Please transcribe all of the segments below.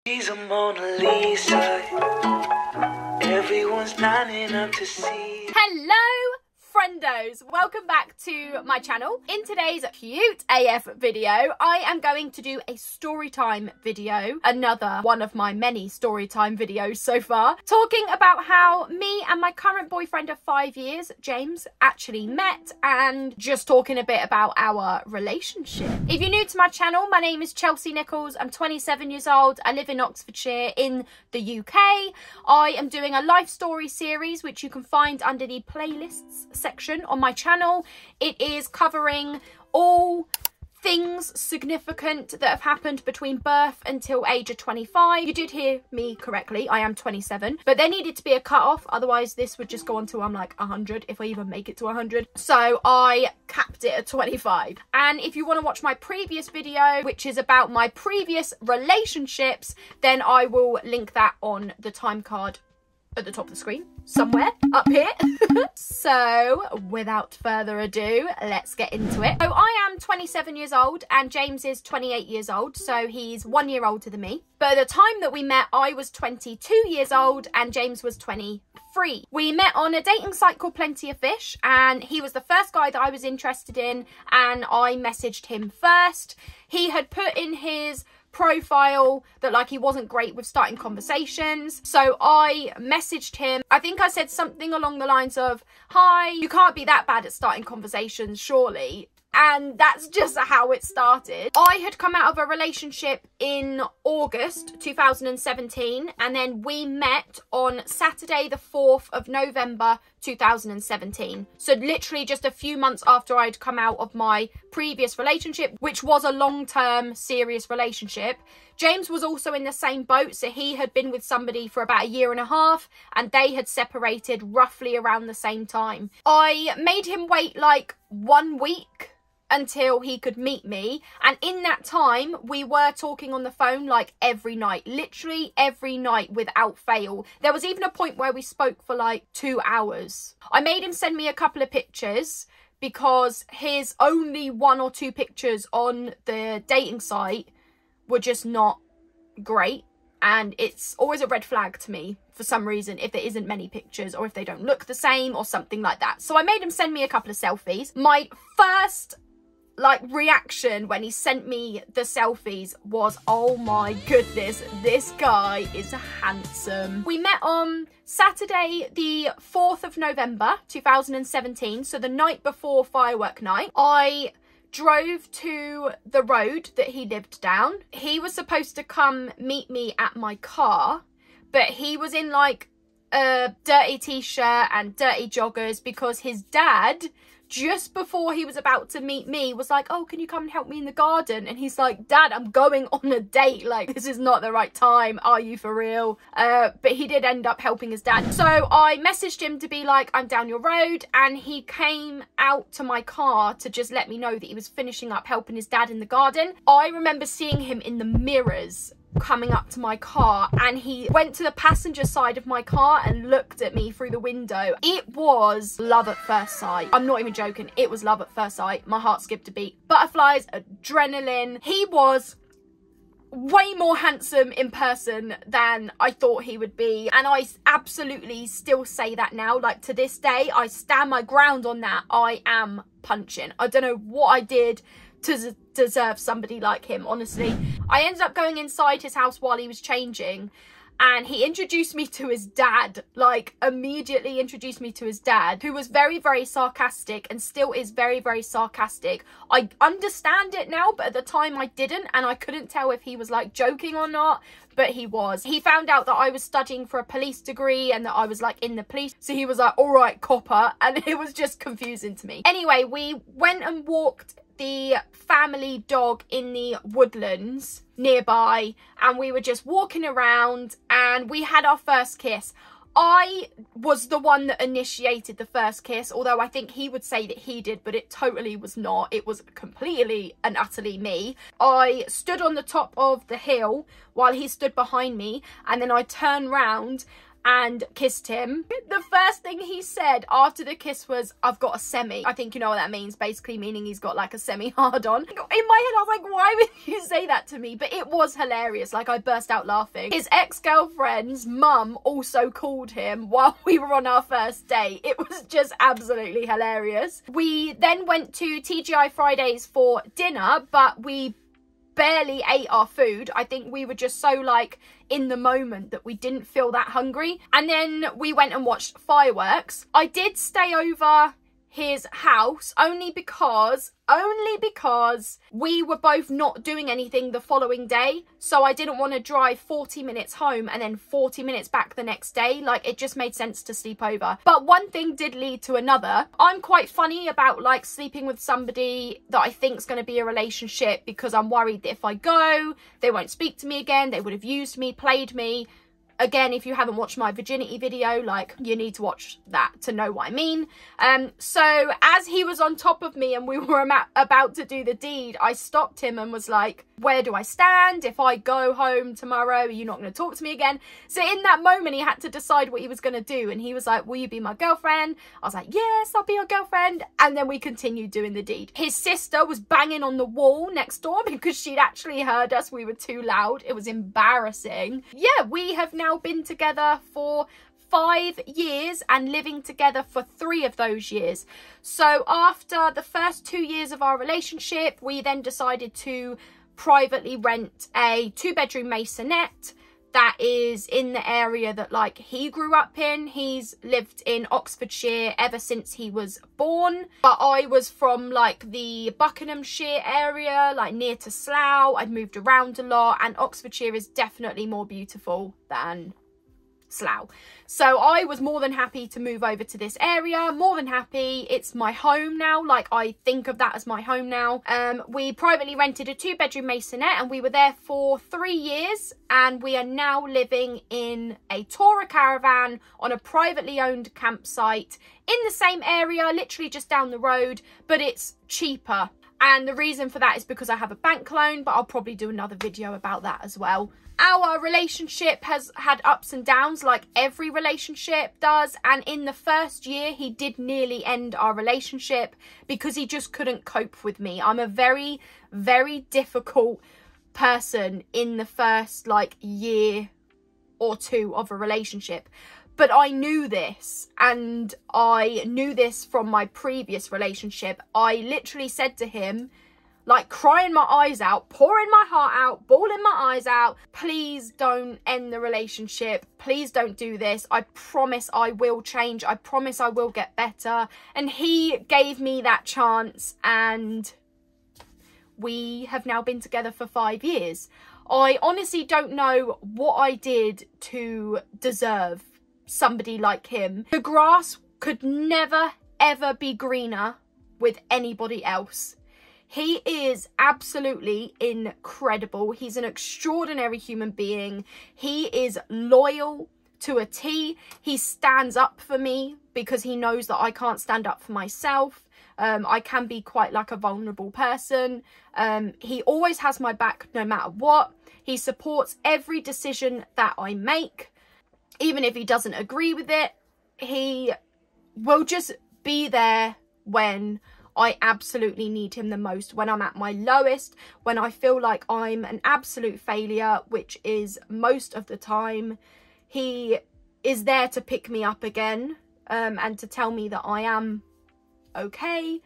She's a Mona Lisa. Everyone's lining up to see. Hello, friendos. Welcome back to my channel. In today's cute AF video, I am going to do a story time video, another one of my many story time videos so far, talking about how me and my current boyfriend of 5 years, James, actually met, and just talking a bit about our relationship. If you're new to my channel, my name is Chelsea Nichols. I'm 27 years old. I live in Oxfordshire in the UK. I am doing a life story series, which you can find under the playlists section on my channel. It is covering all things significant that have happened between birth until age of 25. You did hear me correctly, I am 27, but there needed to be a cut-off, otherwise this would just go on till I'm like 100, if I even make it to 100. So I capped it at 25. And if you want to watch my previous video, which is about my previous relationships, then I will link that on the time card at the top of the screen, somewhere up here. So without further ado, let's get into it. So I am 27 years old and James is 28 years old, so he's 1 year older than me. But at the time that we met, I was 22 years old and James was 23. We met on a dating site called Plenty of Fish, and he was the first guy that I was interested in, and I messaged him first. He had put in his profile that like he wasn't great with starting conversations, so I messaged him. I think I said something along the lines of, "Hi, you can't be that bad at starting conversations, surely." And that's just how it started. I had come out of a relationship in August 2017, and then we met on Saturday the 4th of November 2017. So literally just a few months after I'd come out of my previous relationship, which was a long-term serious relationship. James was also in the same boat, so he had been with somebody for about 1.5 years and they had separated roughly around the same time. I made him wait like 1 week until he could meet me, and in that time we were talking on the phone like every night, literally every night without fail. There was even a point where we spoke for like 2 hours. I made him send me a couple of pictures because his only 1 or 2 pictures on the dating site were just not great, and it's always a red flag to me for some reason if there isn't many pictures or if they don't look the same or something like that. So I made him send me a couple of selfies. My first reaction when he sent me the selfies was, oh my goodness, this guy is handsome. We met on Saturday the 4th of November 2017, so the night before firework night. I drove to the road that he lived down. He was supposed to come meet me at my car, but he was in like a dirty t-shirt and dirty joggers because his dad, just before he was about to meet me, was like, "Oh, can you come and help me in the garden?" And he's like, "Dad, I'm going on a date. Like, this is not the right time. Are you for real?" But he did end up helping his dad. So I messaged him to be like, "I'm down your road." And he came out to my car to just let me know that he was finishing up helping his dad in the garden. I remember seeing him in the mirrors coming up to my car, and he went to the passenger side of my car and looked at me through the window. It was love at first sight. I'm not even joking. It was love at first sight. My heart skipped a beat. Butterflies, adrenaline. He was way more handsome in person than I thought he would be, and I absolutely still say that now. Like, to this day, I stand my ground on that. I am punching. I don't know what I did to deserve somebody like him, honestly. I ended up going inside his house while he was changing, and he introduced me to his dad, like immediately introduced me to his dad, who was very, very sarcastic and still is very, very sarcastic. I understand it now, but at the time I didn't, and I couldn't tell if he was like joking or not, but he was. He found out that I was studying for a police degree and that I was like in the police, so he was like, "All right, copper," and it was just confusing to me. Anyway, we went and walked the family dog in the woodlands nearby, and we were just walking around and we had our first kiss. I was the one that initiated the first kiss, although I think he would say that he did, but it totally was not. It was completely and utterly me. I stood on the top of the hill while he stood behind me, and then I turned round and kissed him. The first thing he said after the kiss was, "I've got a semi." I think you know what that means, basically meaning he's got like a semi hard on. In my head I was like, why would you say that to me? But it was hilarious, like I burst out laughing. His ex-girlfriend's mum also called him while we were on our first date. It was just absolutely hilarious. We then went to TGI Fridays for dinner, but we barely ate our food. I think we were just so like in the moment that we didn't feel that hungry. And then we went and watched fireworks. I did stay over his house only because we were both not doing anything the following day, so I didn't want to drive 40 minutes home and then 40 minutes back the next day. Like, it just made sense to sleep over. But one thing did lead to another. I'm quite funny about like sleeping with somebody that I think is going to be a relationship, because I'm worried that if I go, they won't speak to me again, they would have used me, played me. Again, if you haven't watched my virginity video, like, you need to watch that to know what I mean. So as he was on top of me and we were about to do the deed, I stopped him and was like, where do I stand? If I go home tomorrow, are you not going to talk to me again? So in that moment, he had to decide what he was going to do. And he was like, will you be my girlfriend? I was like, yes, I'll be your girlfriend. And then we continued doing the deed. His sister was banging on the wall next door because she'd actually heard us. We were too loud. It was embarrassing. Yeah, we have now been together for 5 years and living together for 3 of those years. So after the first 2 years of our relationship, we then decided to privately rent a 2-bedroom maisonette that is in the area that like he grew up in. He's lived in Oxfordshire ever since he was born, but I was from like the Buckinghamshire area, like near to Slough. I'd moved around a lot, and Oxfordshire is definitely more beautiful than Slough. So I was more than happy to move over to this area, more than happy. It's my home now. Like, I think of that as my home now. We privately rented a 2-bedroom maisonette and we were there for 3 years, and we are now living in a tourer caravan on a privately owned campsite in the same area, literally just down the road, but it's cheaper. And the reason for that is because I have a bank loan, but I'll probably do another video about that as well. Our relationship has had ups and downs like every relationship does, and in the first year he did nearly end our relationship because he just couldn't cope with me. I'm a very, very difficult person in the first like year or 2 of a relationship. But I knew this, and I knew this from my previous relationship. I literally said to him, like crying my eyes out, pouring my heart out, bawling my eyes out, please don't end the relationship. Please don't do this. I promise I will change. I promise I will get better. And he gave me that chance, and we have now been together for 5 years. I honestly don't know what I did to deserve somebody like him. The grass could never ever be greener with anybody else. He is absolutely incredible. He's an extraordinary human being. He is loyal to a T. He stands up for me because he knows that I can't stand up for myself. I can be quite like a vulnerable person. He always has my back no matter what. He supports every decision that I make. Even if he doesn't agree with it, he will just be there when I absolutely need him the most, when I'm at my lowest, when I feel like I'm an absolute failure, which is most of the time. He is there to pick me up again, and to tell me that I am okay.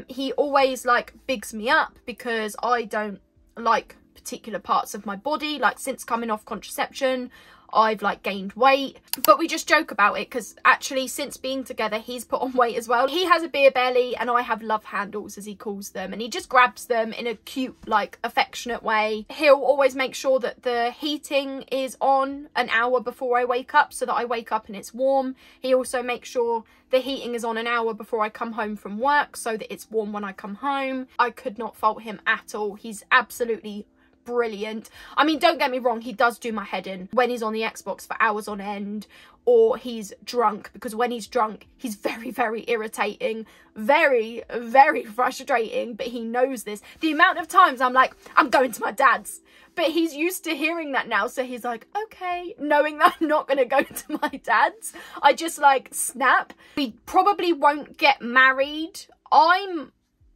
He always like bigs me up because I don't like particular parts of my body. Like, since coming off contraception, I've like gained weight, but we just joke about it because actually since being together he's put on weight as well. He has a beer belly and I have love handles, as he calls them, and he just grabs them in a cute like affectionate way. He'll always make sure that the heating is on an hour before I wake up so that I wake up and it's warm. He also makes sure the heating is on an hour before I come home from work so that it's warm when I come home. I could not fault him at all. He's absolutely brilliant. I mean, don't get me wrong, he does do my head in when he's on the Xbox for hours on end, or he's drunk, because when he's drunk, he's very, very irritating, very, very frustrating, but he knows this. The amount of times I'm like, I'm going to my dad's, but he's used to hearing that now, so he's like, okay, knowing that I'm not going to go to my dad's, I just like snap. We probably won't get married. I'm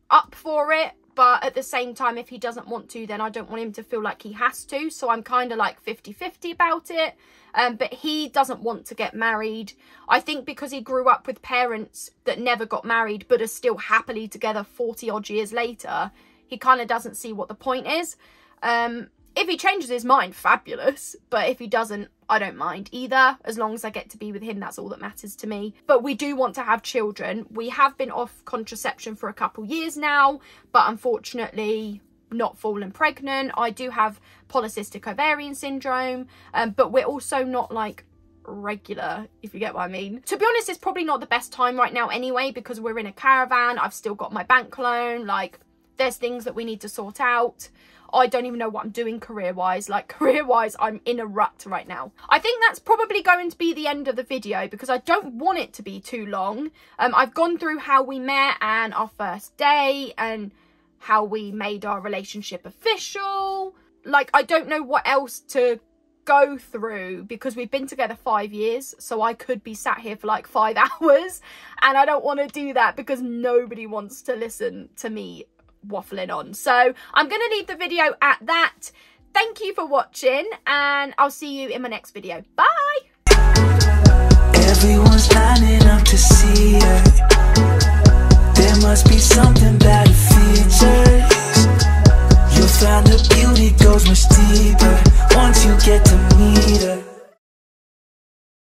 up for it, but at the same time, if he doesn't want to, then I don't want him to feel like he has to, so I'm kind of like 50-50 about it. But he doesn't want to get married. I think because he grew up with parents that never got married but are still happily together 40 odd years later, he kind of doesn't see what the point is. If he changes his mind, fabulous. But if he doesn't, I don't mind either. As long as I get to be with him, that's all that matters to me. But we do want to have children. We have been off contraception for a couple years now, but unfortunately not fallen pregnant. I do have polycystic ovarian syndrome, but we're also not like regular, if you get what I mean. To be honest, it's probably not the best time right now anyway, because we're in a caravan. I've still got my bank loan. Like, there's things that we need to sort out. I don't even know what I'm doing career-wise. Like, career-wise, I'm in a rut right now. I think that's probably going to be the end of the video, because I don't want it to be too long. I've gone through how we met and our first day and how we made our relationship official. Like, I don't know what else to go through, because we've been together 5 years, so I could be sat here for like 5 hours, and I don't want to do that because nobody wants to listen to me waffling on. So I'm going to leave the video at that. Thank you for watching, and I'll see you in my next video. Bye! Everyone's lining up to see her. There must be something about it.